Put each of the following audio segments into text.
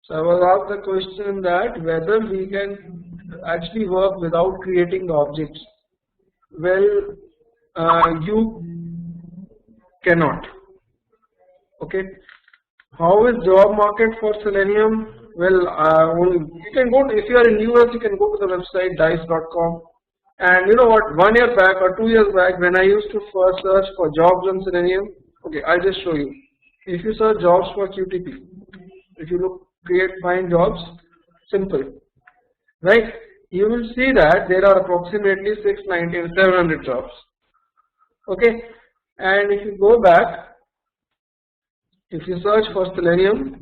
So I was asked the question that whether we can actually work without creating the objects. Well, you cannot. Okay. How is job market for Selenium? Well, you can go to, if you are in US, you can go to the website dice.com. And you know what? 1 year back or 2 years back, when I used to first search for jobs on Selenium, okay, I'll just show you. If you search jobs for QTP, if you look, find jobs, simple, right? You will see that there are approximately 690 and 700 jobs. Okay, and if you go back, if you search for Selenium,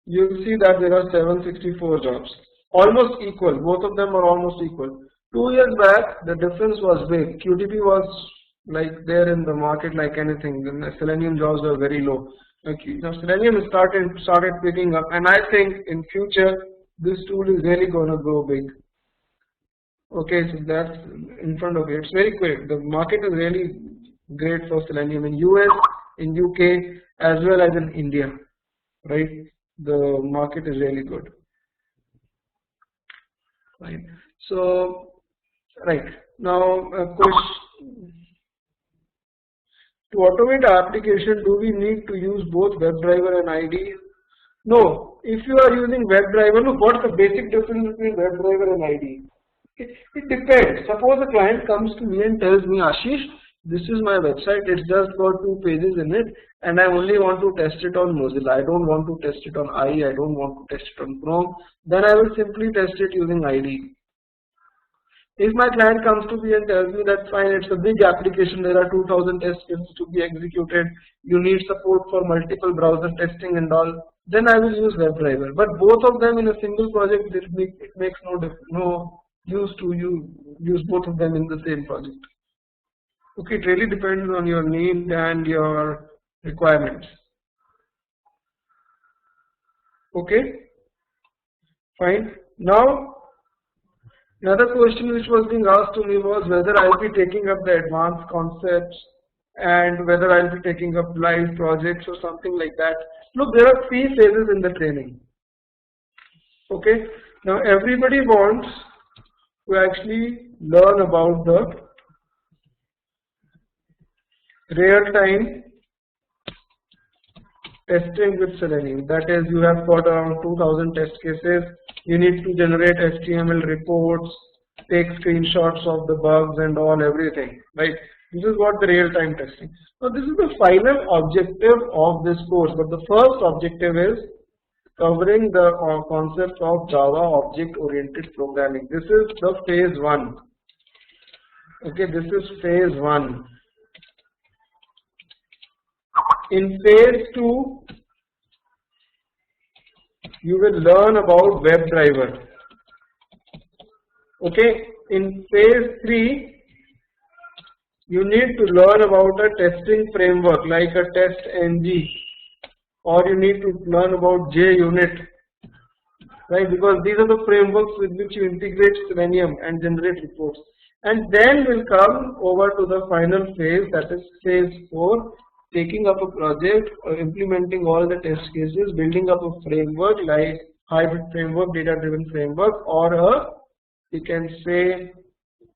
you will see that there are 764 jobs, almost equal. Both of them are almost equal. 2 years back, the difference was big. QTP was like there in the market like anything. The Selenium jobs were very low. Okay, now Selenium started picking up, and I think in future this tool is really going to go big. Okay, so that's in front of you. It's very quick. The market is really great for Selenium in US, in UK, as well as in India. Right, the market is really good. Right. So, right now, a question. To automate our application, do we need to use both WebDriver and IDE? No. If you are using WebDriver, look, what's the basic difference between WebDriver and IDE? It depends. Suppose a client comes to me and tells me, Ashish, this is my website, it's just got 2 pages in it, and I only want to test it on Mozilla. I don't want to test it on IE, I don't want to test it on Chrome. Then I will simply test it using IDE. If my client comes to me and tells me that fine, it's a big application, there are 2000 test cases to be executed, you need support for multiple browser testing and all, then I will use WebDriver. But both of them in a single project, it makes no use to use both of them in the same project. Okay, it really depends on your need and your requirements. Okay, fine. Now, another question which was being asked to me was whether I'll be taking up the advanced concepts and whether I'll be taking up live projects or something like that. Look, there are 3 phases in the training. Okay, now everybody wants to actually learn about the real-time testing with Selenium. That is, you have got around 2000 test cases. You need to generate HTML reports, take screenshots of the bugs and all, everything, right? This is what the real-time testing. So this is the final objective of this course, but the first objective is covering the concept of Java object-oriented programming. This is the phase 1. Okay, this is phase 1. In phase 2, you will learn about WebDriver. Okay, in phase 3, you need to learn about a testing framework like a TestNg, or you need to learn about Junit, right? Because these are the frameworks with which you integrate Selenium and generate reports. And then we'll come over to the final phase, that is phase 4. Taking up a project or implementing all the test cases, building up a framework like hybrid framework, data-driven framework, or you can say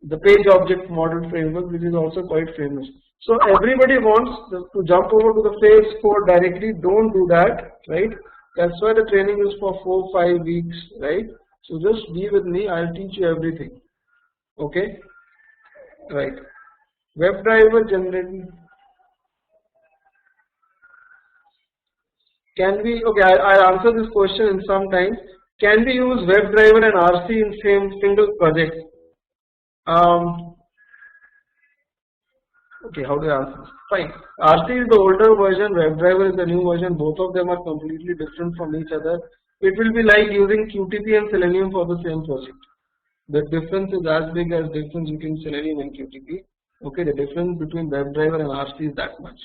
the page object model framework, which is also quite famous. So everybody wants to jump over to the phase 4 directly. Don't do that, right? That's why the training is for 4-5 weeks, right? So just be with me. I'll teach you everything. Okay, right? WebDriver generating. Can we, okay, I'll answer this question in some time. Can we use WebDriver and RC in same single project? Okay, how do I answer this? Fine. RC is the older version, WebDriver is the new version. Both of them are completely different from each other. It will be like using QTP and Selenium for the same project. The difference is as big as difference between Selenium and QTP. Okay, the difference between WebDriver and RC is that much.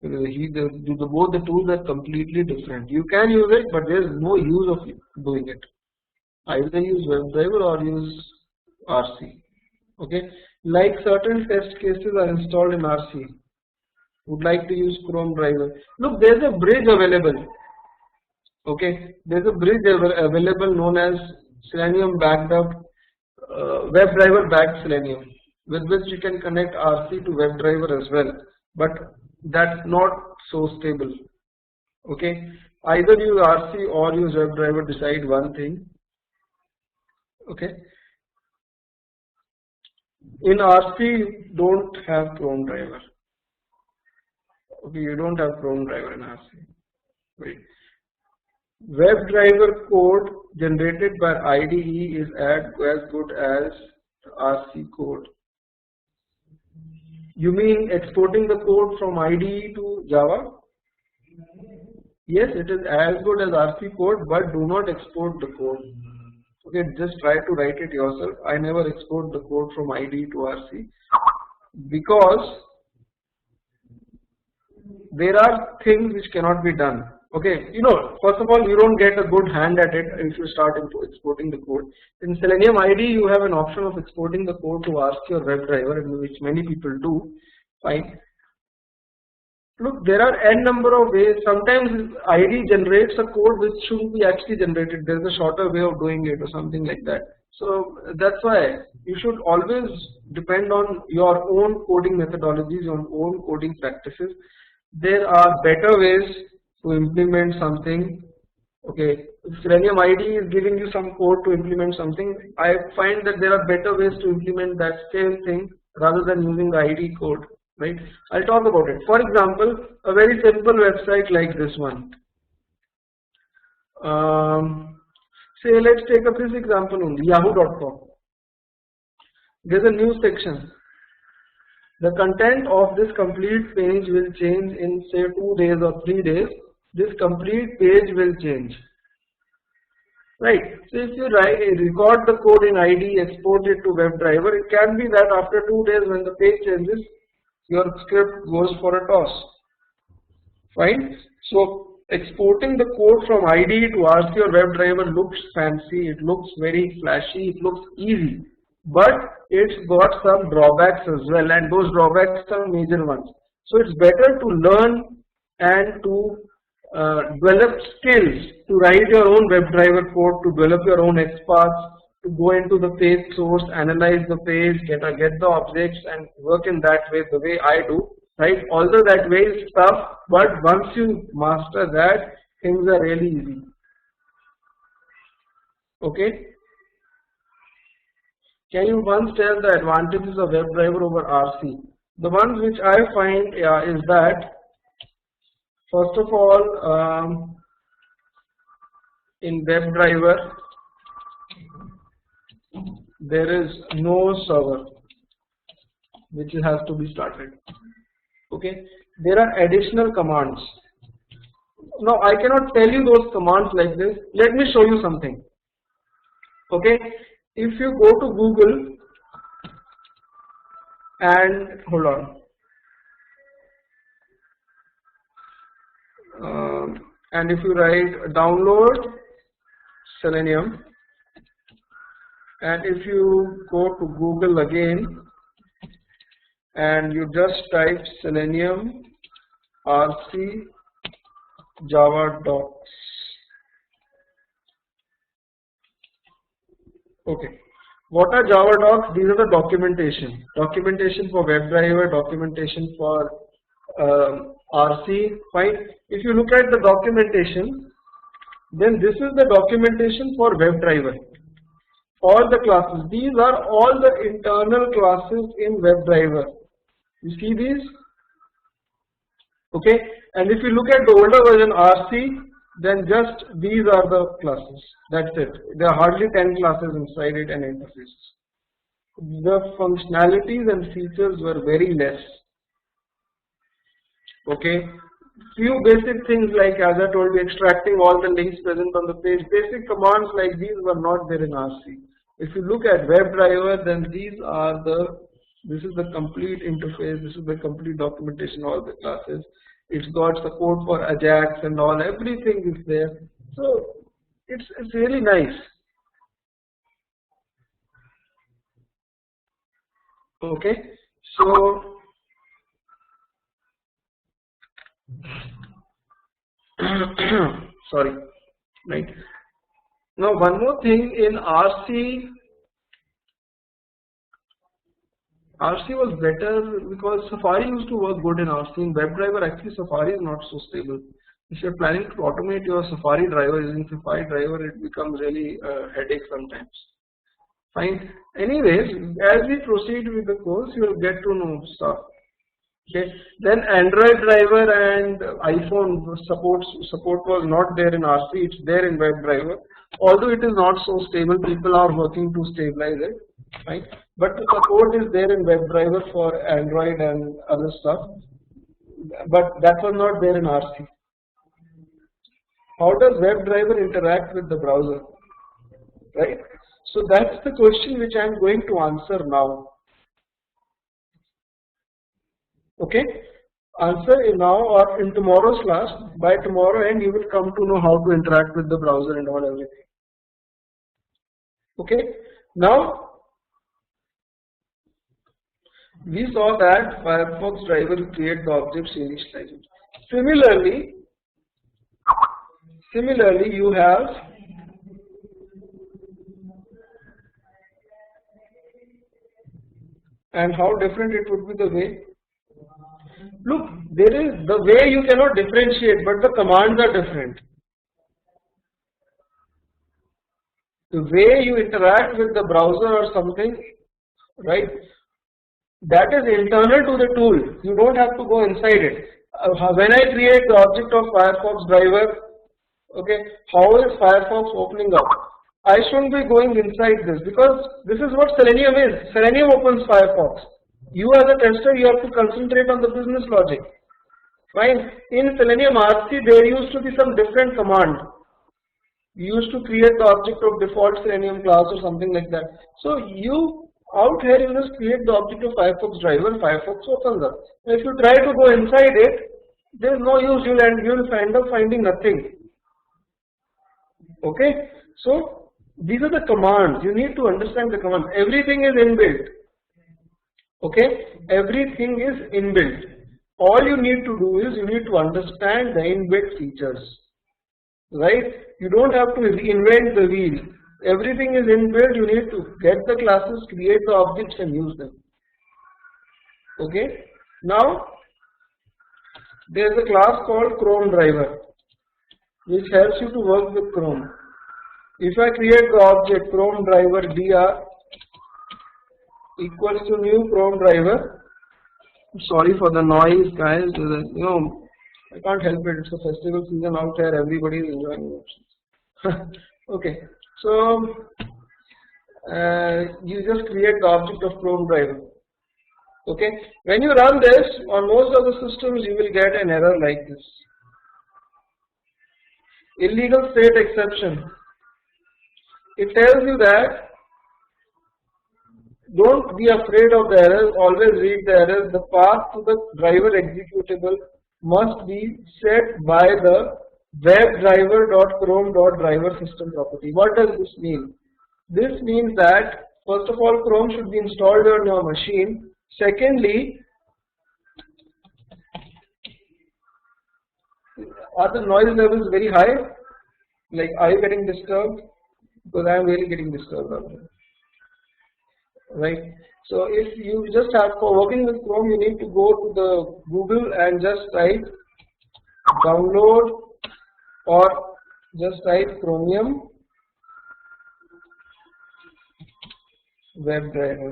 Both the tools are completely different. You can use it, but there is no use of doing it. Either use WebDriver or use RC. Okay, like certain test cases are installed in RC. would like to use Chrome driver. Look, there's a bridge available. Okay, there's a bridge available known as Selenium backed up WebDriver backed Selenium, with which you can connect RC to WebDriver as well, but that's not so stable. Okay, either use RC or use WebDriver, decide one thing. Okay, in RC you don't have Chrome driver. Okay, you don't have Chrome driver in RC. Wait. WebDriver code generated by IDE is as good as RC code. You mean exporting the code from IDE to Java? Yes, it is as good as RC code, but do not export the code. Okay, just try to write it yourself. I never export the code from IDE to RC because there are things which cannot be done. Okay, first of all, you don't get a good hand at it if you start exporting the code. In Selenium IDE, you have an option of exporting the code to RC or WebDriver, which many people do. Fine. Look, there are n number of ways. Sometimes IDE generates a code which shouldn't be actually generated. There's a shorter way of doing it or something like that. So that's why you should always depend on your own coding methodologies, your own coding practices. There are better ways to implement something. Okay, if Selenium IDE is giving you some code to implement something, I find that there are better ways to implement that same thing rather than using the IDE code. Right? I'll talk about it. For example, a very simple website like this one. Say let's take up this example only, yahoo.com. There's a new section. The content of this complete page will change in say 2 days or 3 days. This complete page will change. Right. So if you record the code in IDE, export it to WebDriver, it can be that after 2 days when the page changes, your script goes for a toss. Fine. So exporting the code from IDE to RC or WebDriver looks fancy, it looks very flashy, it looks easy, but it's got some drawbacks as well, and those drawbacks are major ones. So it's better to learn and to develop skills, to write your own WebDriver code, to develop your own XPATHS, to go into the page source, analyze the page, get the objects and work in that way, the way I do, right? Although that way is tough, but once you master that, things are really easy. Okay? Can you once tell the advantages of WebDriver over RC? The ones which I find is that, first of all, in WebDriver, there is no server which has to be started. Okay, there are additional commands. Now I cannot tell you those commands like this. Let me show you something. Okay, if you go to Google and hold on, and if you write download Selenium, and if you go to Google again and you just type Selenium RC Java docs. Okay, what are Java docs? These are the documentation for WebDriver, documentation for RC. Fine. If you look at the documentation, then this is the documentation for WebDriver. All the classes, these are all the internal classes in WebDriver. You see these? Okay, and if you look at the older version RC, then just these are the classes. That's it. There are hardly 10 classes inside it and interfaces. The functionalities and features were very less. Okay, few basic things like, as I told you, extracting all the links present on the page. Basic commands like these were not there in RC. If you look at WebDriver, then this is the complete interface, this is the complete documentation, all the classes. It's got support for Ajax and all, everything is there. So it's really nice. Okay, so Sorry, right. Now one more thing in RC was better because Safari used to work good in RC. In WebDriver, actually Safari is not so stable. If you're planning to automate your Safari driver using Safari driver, it becomes really a headache sometimes. Fine. Anyways, as we proceed with the course, you will get to know stuff. Okay. Then Android driver and iPhone support was not there in RC. It's there in WebDriver. Although it is not so stable, people are working to stabilize it. Right? But the support is there in WebDriver for Android and other stuff. But that was not there in RC. How does WebDriver interact with the browser? Right? So that's the question which I am going to answer now. Okay? Answer it now or in tomorrow's class. By tomorrow end you will come to know how to interact with the browser and all everything. Okay? Now we saw that Firefox driver create the objects initialized. Similarly you have and how different it would be the way. Look, there is the way you cannot differentiate, but the commands are different. The way you interact with the browser or something, right? That is internal to the tool. You don't have to go inside it. When I create the object of Firefox driver, okay, how is Firefox opening up? I shouldn't be going inside this because this is what Selenium is. Selenium opens Firefox. You as a tester, you have to concentrate on the business logic. Fine. In Selenium RC, there used to be some different command. You used to create the object of default Selenium class or something like that. So you out here you just create the object of Firefox driver, Firefox opens up. If you try to go inside it, there is no use. You'll end up finding nothing. Okay. So these are the commands. You need to understand the commands. Everything is inbuilt. Okay, everything is inbuilt. All you need to do is you need to understand the inbuilt features, right? You don't have to reinvent the wheel. Everything is inbuilt. You need to get the classes, create the objects and use them. Okay, now there is a class called Chrome driver which helps you to work with Chrome. If I create the object Chrome driver dr equals to new Chrome driver. Sorry for the noise, guys. You know, I can't help it. It's a festival season out here. Everybody is enjoying it. Okay, so you just create the object of Chrome driver. Okay, when you run this on most of the systems, you will get an error like this: illegal state exception. It tells you that don't be afraid of the errors, always read the errors. The path to the driver executable must be set by the webdriver.chrome.driver system property. What does this mean? This means that first of all, Chrome should be installed on your machine. Secondly, are the noise levels very high? Like, are you getting disturbed? Because I am really getting disturbed out here. Right. So if you just have, for working with Chrome, you need to go to the Google and just type download or just type Chromium WebDriver.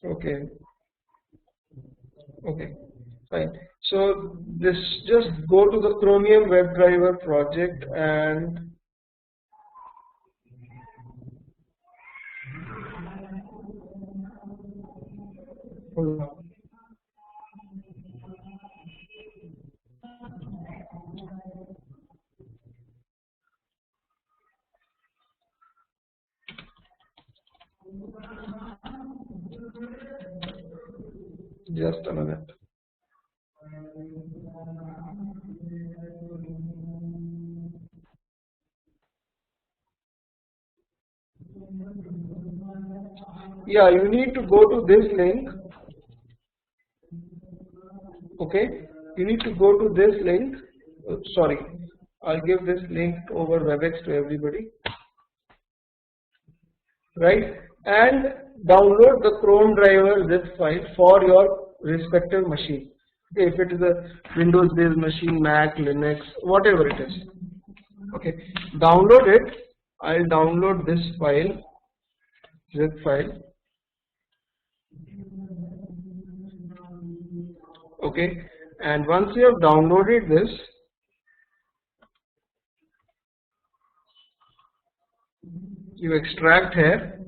Okay. Okay. Fine. So this, just go to the Chromium WebDriver project and hold on. Just a minute. yeah, you need to go to this link. Okay, you need to go to this link. Sorry, I'll give this link over WebEx to everybody, right? And download the Chrome driver zip file for your respective machine. Okay, if it is a Windows based machine, Mac, Linux, whatever it is. Okay, download it. I'll download this file, zip file. Okay, and once you have downloaded this, you extract here,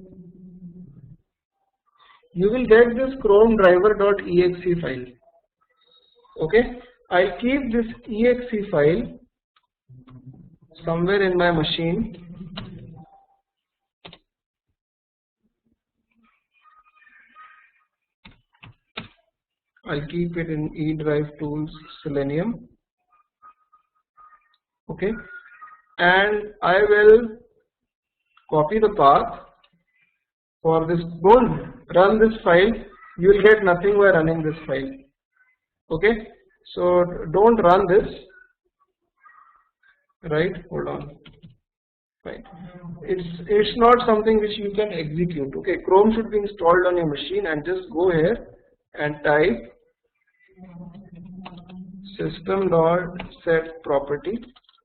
you will get this Chrome driver.exe file. Okay, I'll keep this exe file somewhere in my machine. I'll keep it in E drive tools Selenium. Okay, and I will copy the path for this. Don't run this file, you will get nothing by running this file. Okay, so don't run this, right? Hold on. Fine. It's not something which you can execute. Okay, Chrome should be installed on your machine, and just go here and type system.set property.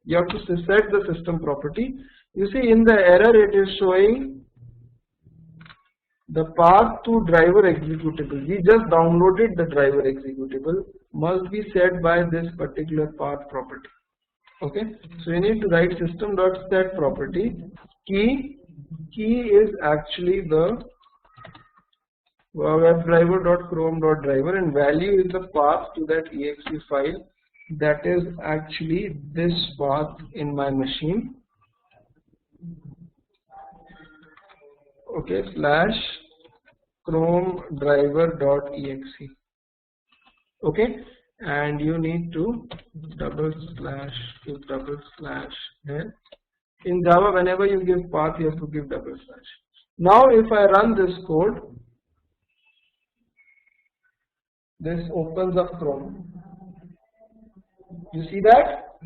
You have to set the system property. You see in the error it is showing the path to driver executable. We just downloaded the driver executable, must be set by this particular path property. Okay, so you need to write system.set property. Key is actually the webdriver.chrome.driver, and value is the path to that exe file, that is actually this path in my machine. Okay, slash chrome driver.exe. Okay, and you need to double slash here. In Java, whenever you give path, you have to give double slash. Now if I run this code, this opens up Chrome. You see that?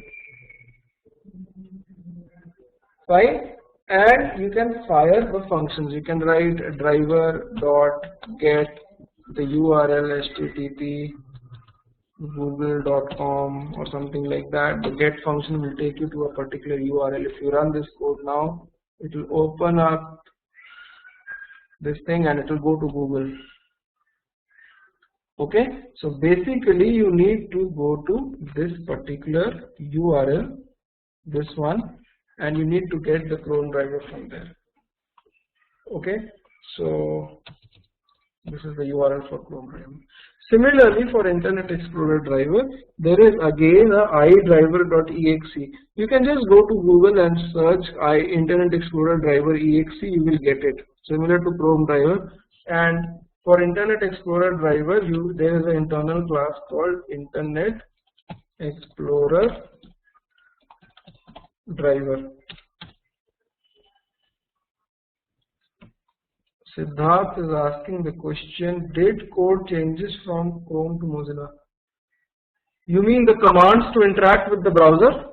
Fine. And you can fire the functions. You can write driver.get the URL http google.com or something like that. The get function will take you to a particular URL. If you run this code now, it will open up this thing and it will go to Google. Okay, so basically you need to go to this particular URL, this one, and you need to get the Chrome driver from there. Okay, so this is the URL for Chrome driver. Similarly, for Internet Explorer driver, there is again a idriver.exe. You can just go to Google and search Internet Explorer driver exe, you will get it. Similar to Chrome driver. And for Internet Explorer driver, there is an internal class called Internet Explorer driver. Siddharth is asking the question, did code changes from Chrome to Mozilla? You mean the commands to interact with the browser?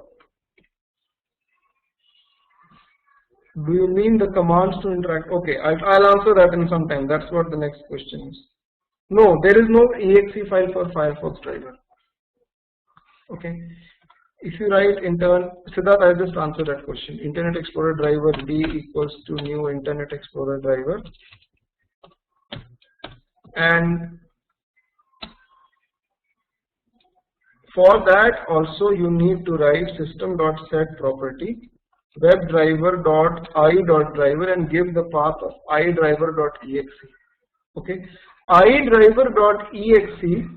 Do you mean the commands to interact? Okay, I'll answer that in some time. That's what the next question is. No, there is no exe file for Firefox driver. Okay. If you write Siddharth, I just answered that question. Internet Explorer driver D equals to new Internet Explorer driver. And for that also you need to write system.set property webdriver.i.driver and give the path of idriver.exe. Okay, idriver.exe,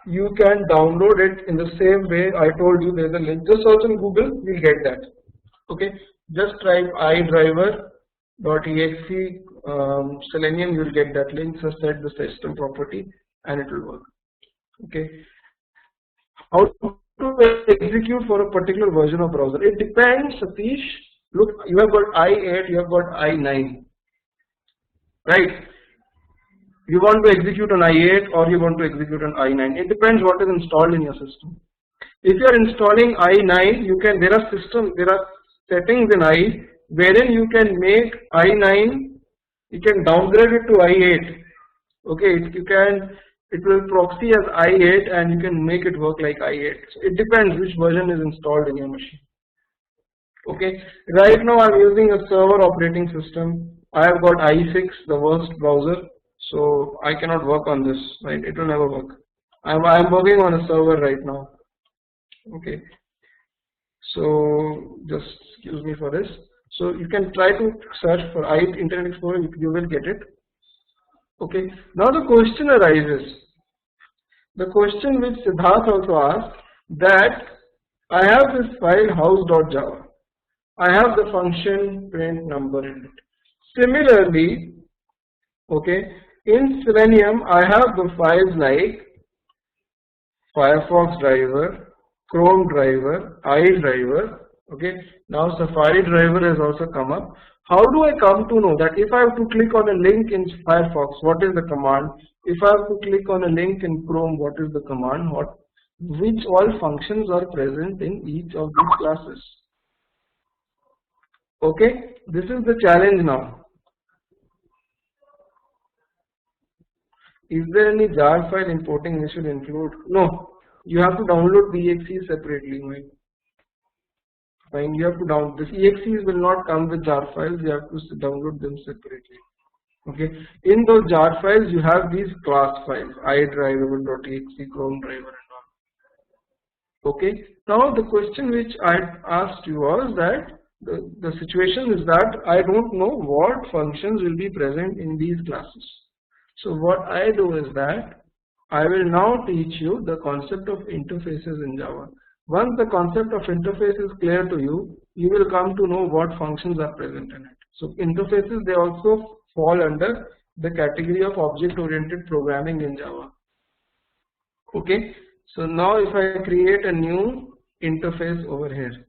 you can download it in the same way I told you. There's a link. Just search in Google, you'll get that. Okay, just type idriver.exe Selenium, you'll get that link. So set the system property and it will work. Okay, how to execute for a particular version of browser? It depends, Satish. Look, you have got i8, you have got i9. right? You want to execute on IE8 or you want to execute on IE9. It depends what is installed in your system. If you are installing IE9, there are settings in IE wherein you can make IE9, you can downgrade it to IE8. Okay, it will proxy as IE8 and you can make it work like IE8. So it depends which version is installed in your machine. Okay, right now I'm using a server operating system. I have got IE6, the worst browser, so I cannot work on this, right? It will never work. I'm working on a server right now. Okay, so just excuse me for this. So you can try to search for IE Internet Explorer, you will get it. Okay, now the question arises. The question which Siddharth also asked, that I have this file house.java. I have the function print number in it. Similarly, okay, in Selenium I have the files like Firefox driver, Chrome driver, IE driver. Okay, now Safari driver has also come up. How do I come to know that if I have to click on a link in Firefox, what is the command? If I have to click on a link in Chrome, what is the command? Which all functions are present in each of these classes? Okay, this is the challenge now. Is there any jar file importing we should include? No, you have to download the exe separately. Fine, you have to download this. Exes will not come with jar files, you have to download them separately. Okay, in those jar files you have these class files, iDriver.exe, Chrome driver and all. Okay, now the question which I asked you was that the situation is that I don't know what functions will be present in these classes. So what I do is that I will now teach you the concept of interfaces in Java. Once the concept of interface is clear to you, you will come to know what functions are present in it. So interfaces, they also fall under the category of object-oriented programming in Java. Okay, so now if I create a new interface over here.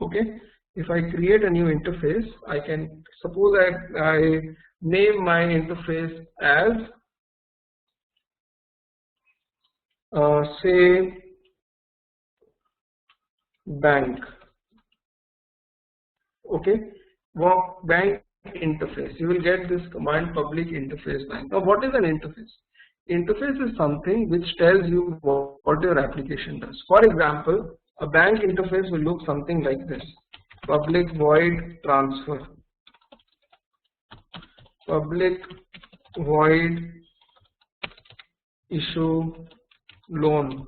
Okay, if I create a new interface, I can suppose I name my interface as say bank. Okay, bank interface. You will get this command public interface bank. Now what is an interface? Interface is something which tells you what your application does. For example, a bank interface will look something like this: public void transfer, public void issue loan.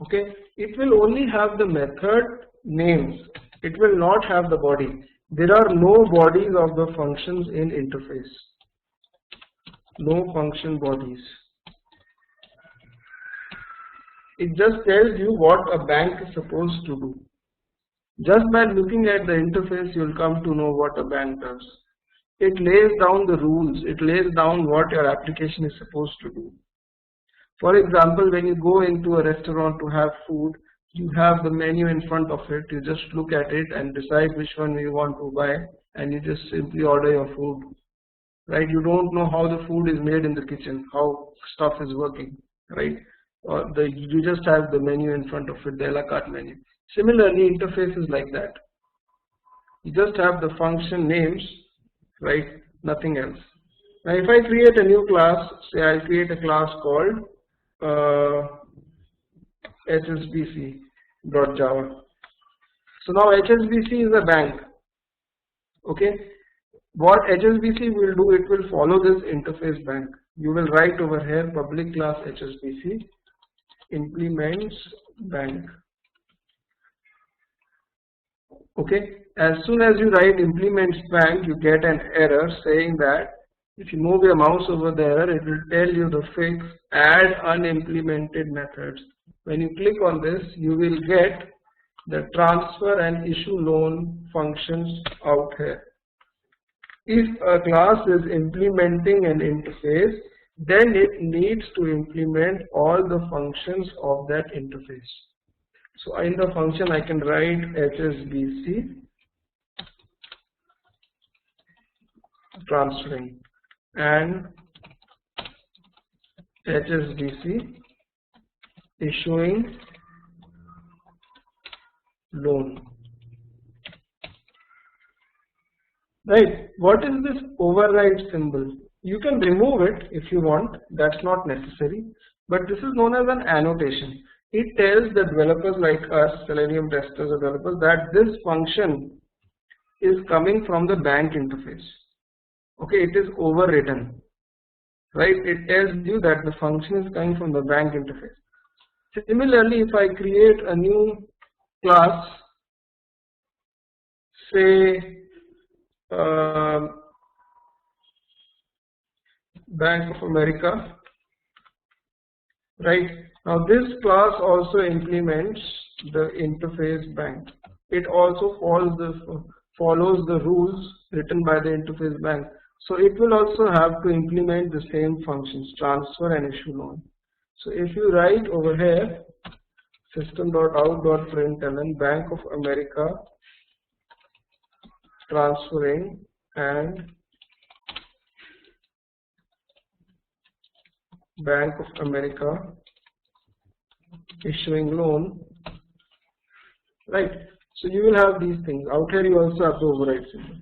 Okay, it will only have the method names, it will not have the body. There are no bodies of the functions in interface, no function bodies. It just tells you what a bank is supposed to do. Just by looking at the interface, you will come to know what a bank does. It lays down the rules, it lays down what your application is supposed to do. For example, when you go into a restaurant to have food, you have the menu in front of it, you just look at it and decide which one you want to buy, and you just simply order your food, right? You don't know how the food is made in the kitchen, how stuff is working, right? You just have the menu in front of it, the a la carte menu. Similarly, interface is like that. You just have the function names, right? Nothing else. Now if I create a new class, say I create a class called hsbc.java. So now hsbc is a bank. Okay, what hsbc will do, it will follow this interface bank. You will write over here public class hsbc implements bank. Okay, as soon as you write implements bank, you get an error saying that if you move your mouse over there, it will tell you the fix add unimplemented methods. When you click on this, you will get the transfer and issue loan functions out here. If a class is implementing an interface, then it needs to implement all the functions of that interface. So in the function I can write hsbc transferring and HSBC issuing loan. Right, what is this override symbol? You can remove it if you want, that's not necessary, but this is known as an annotation. It tells the developers like us, Selenium testers or developers, that this function is coming from the bank interface. Okay, it is overwritten. Right, it tells you that the function is coming from the bank interface. Similarly, if I create a new class, say Bank of America, right? Now this class also implements the interface bank. It also follows the rules written by the interface bank. So it will also have to implement the same functions, transfer and issue loan. So if you write over here system.out.println Bank of America transferring and Bank of America issuing loan, right? So you will have these things. Out here you also have the override symbol.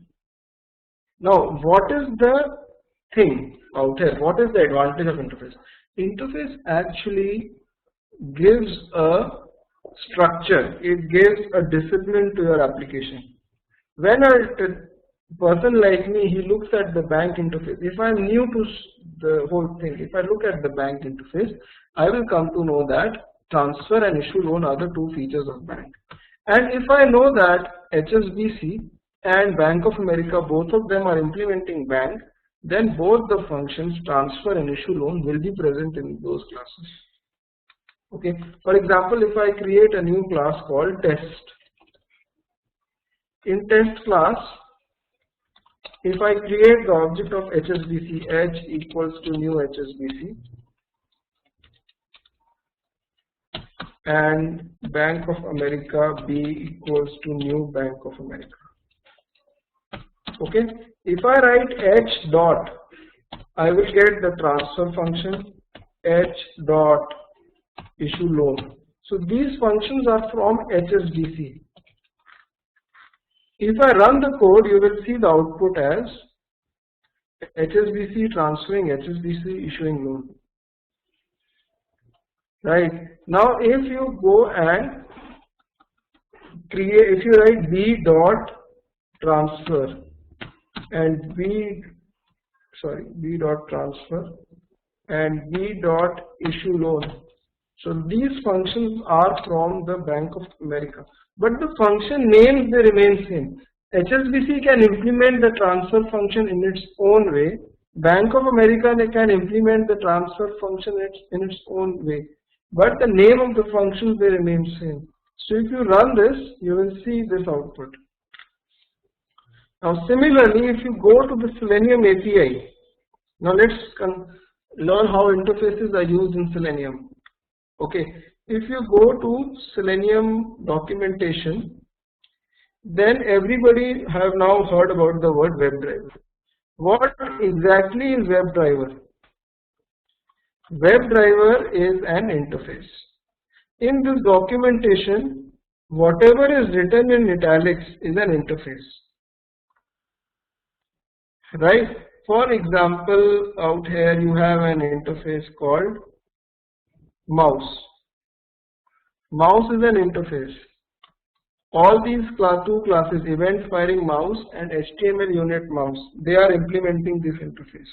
Now what is the thing out here? What is the advantage of interface? Interface actually gives a structure, it gives a discipline to your application. When a person like me, he looks at the bank interface. If I am new to the whole thing, if I look at the bank interface, I will come to know that transfer and issue loan are the two features of bank. And if I know that HSBC and Bank of America, both of them are implementing bank, then both the functions transfer and issue loan will be present in those classes. Okay. For example, if I create a new class called test. In test class, if I create the object of HSBC, H equals to new HSBC and Bank of America, B equals to new Bank of America. Okay, if I write H dot, I will get the transfer function, H dot issue loan. So these functions are from HSBC. If I run the code, you will see the output as HSBC transferring, HSBC issuing loan. Right. Now if you go and create, if you write B dot transfer and B dot transfer and B dot issue loan. So these functions are from the Bank of America. But the function names, they remain same. HSBC can implement the transfer function in its own way. Bank of America can implement the transfer function in its own way. But the name of the functions, they remain same. So if you run this, you will see this output. Now similarly, if you go to the Selenium API, now let's learn how interfaces are used in Selenium. Okay. If you go to Selenium documentation, then everybody have now heard about the word WebDriver. What exactly is WebDriver? WebDriver is an interface. In this documentation, whatever is written in italics is an interface. Right? For example, out here you have an interface called mouse. Mouse is an interface. All these two classes, event firing mouse and HTML unit mouse, they are implementing this interface.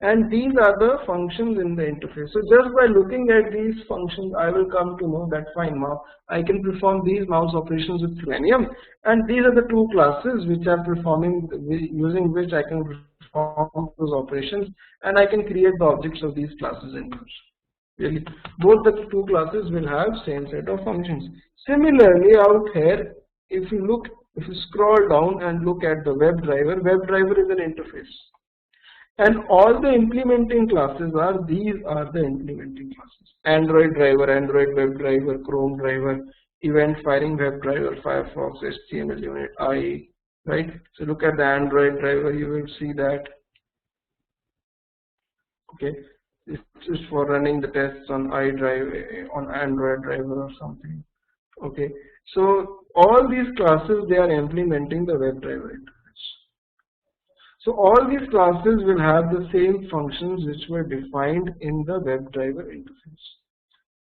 And these are the functions in the interface. So just by looking at these functions, I will come to know that fine, now I can perform these mouse operations with Selenium, and these are the two classes which are performing, using which I can perform those operations, and I can create the objects of these classes in use. Really, both the two classes will have same set of functions. Similarly, out here, if you scroll down and look at the WebDriver, WebDriver is an interface. And all the implementing classes are, these are the implementing classes. Android driver, Android WebDriver, Chrome driver, event firing WebDriver, Firefox, HTML unit, IE, right? So look at the Android driver, you will see that. Okay, this is for running the tests on iDrive, on Android driver or something. Okay, so all these classes, they are implementing the WebDriver interface. So all these classes will have the same functions which were defined in the WebDriver interface.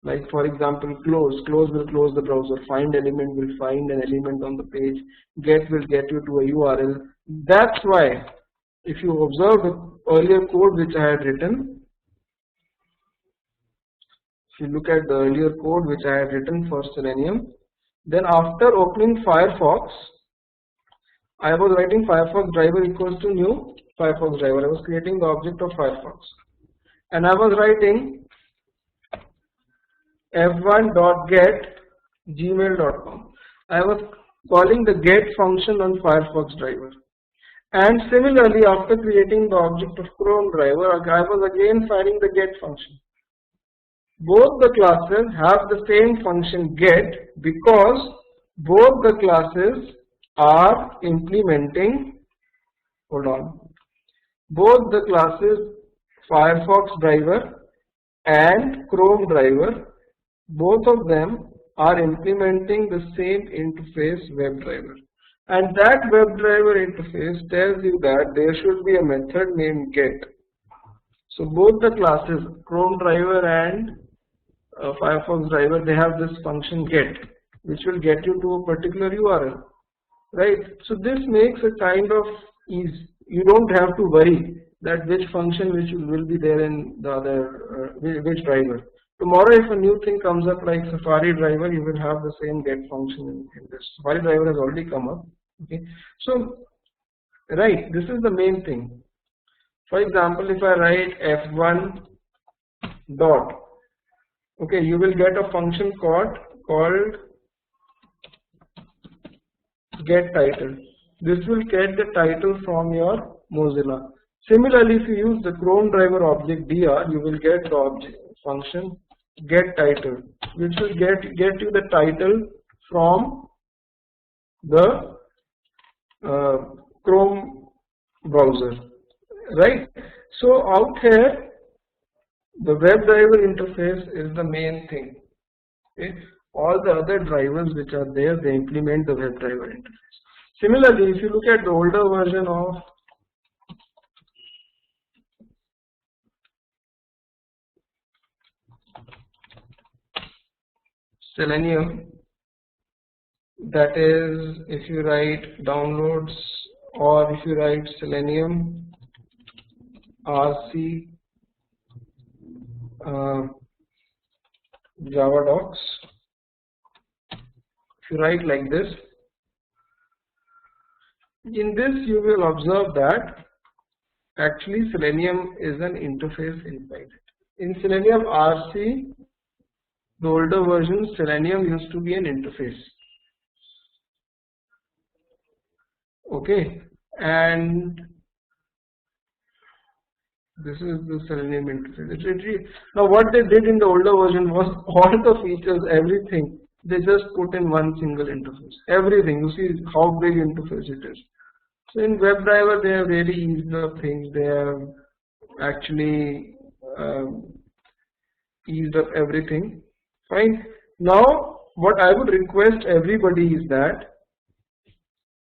Like for example, close will close the browser, find element will find an element on the page, get will get you to a URL. That's why if you observe the earlier code which I had written, if you look at the earlier code which I had written for Selenium, then after opening Firefox, I was writing Firefox driver equals to new Firefox driver. I was creating the object of Firefox, and I was writing f1.get gmail.com. I was calling the get function on Firefox driver. And similarly, after creating the object of Chrome driver, I was again finding the get function. Both the classes have the same function get because both the classes are implementing, hold on, both the classes Firefox driver and Chrome driver, both of them are implementing the same interface WebDriver. And that WebDriver interface tells you that there should be a method named get. So both the classes Chrome driver and Firefox driver, they have this function get, which will get you to a particular URL, right? So this makes a kind of ease. You don't have to worry that which function which will be there in the other which driver. Tomorrow, if a new thing comes up like Safari driver, you will have the same get function in this. Safari driver has already come up. Okay, so right, this is the main thing. For example, if I write f1 dot, okay, you will get a function called get title. This will get the title from your Mozilla. Similarly, if you use the Chrome driver object dr, you will get the object function get title, which will get you the title from the Chrome browser, right? So out here, the WebDriver interface is the main thing. Okay? All the other drivers which are there, they implement the WebDriver interface. Similarly, if you look at the older version of Selenium, that is, if you write downloads or if you write Selenium RC Java docs, if you write like this, in this you will observe that actually Selenium is an interface inside it. In Selenium RC, the older version, Selenium used to be an interface. Okay, and this is the Selenium interface. Now what they did in the older version was all the features, everything, they just put in one single interface. Everything, you see how big interface it is. So in WebDriver they have really eased up things. They have actually eased up everything. Fine. Now what I would request everybody is that